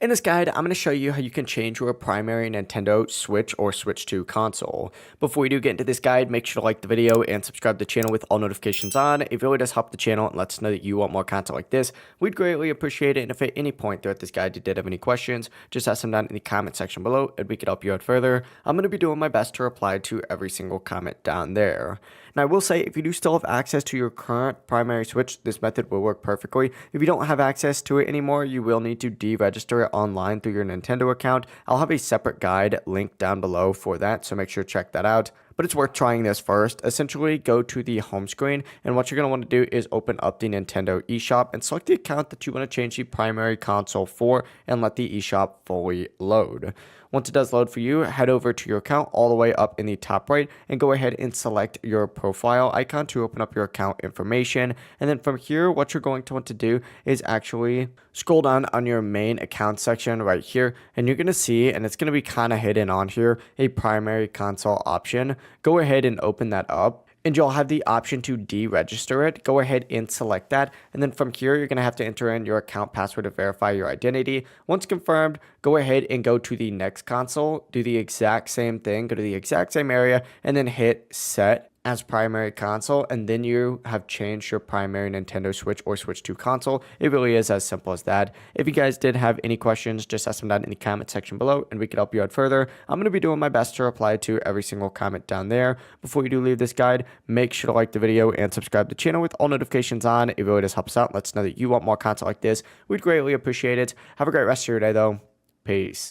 In this guide, I'm going to show you how you can change your primary Nintendo Switch or Switch 2 console. Before we do get into this guide, make sure to like the video and subscribe to the channel with all notifications on. It really does help the channel and lets us know that you want more content like this. We'd greatly appreciate it, and if at any point throughout this guide you did have any questions, just ask them down in the comment section below and we could help you out further. I'm going to be doing my best to reply to every single comment down there. Now, I will say, if you do still have access to your current primary Switch, this method will work perfectly. If you don't have access to it anymore, you will need to deregister it online through your Nintendo account. I'll have a separate guide linked down below for that, so make sure to check that out. But it's worth trying this first. Essentially, go to the home screen, and what you're going to want to do is open up the Nintendo eShop and select the account that you want to change the primary console for and let the eShop fully load. Once it does load for you, head over to your account all the way up in the top right and go ahead and select your profile icon to open up your account information. And then from here, what you're going to want to do is actually scroll down on your main account section right here, and you're going to see, and it's going to be kind of hidden on here, a primary console option. Go ahead and open that up, and you'll have the option to deregister it. Go ahead and select that, and then from here you're going to have to enter in your account password to verify your identity. Once confirmed, go ahead and go to the next console, do the exact same thing, go to the exact same area, and then hit set as primary console, and then you have changed your primary Nintendo Switch or Switch 2 console. It really is as simple as that. If you guys did have any questions, just ask them down in the comment section below and we could help you out further. I'm going to be doing my best to reply to every single comment down there. Before you do leave this guide, make sure to like the video and subscribe to the channel with all notifications on. It really does help us out. Let us know that you want more content like this. We'd greatly appreciate it. Have a great rest of your day though. Peace.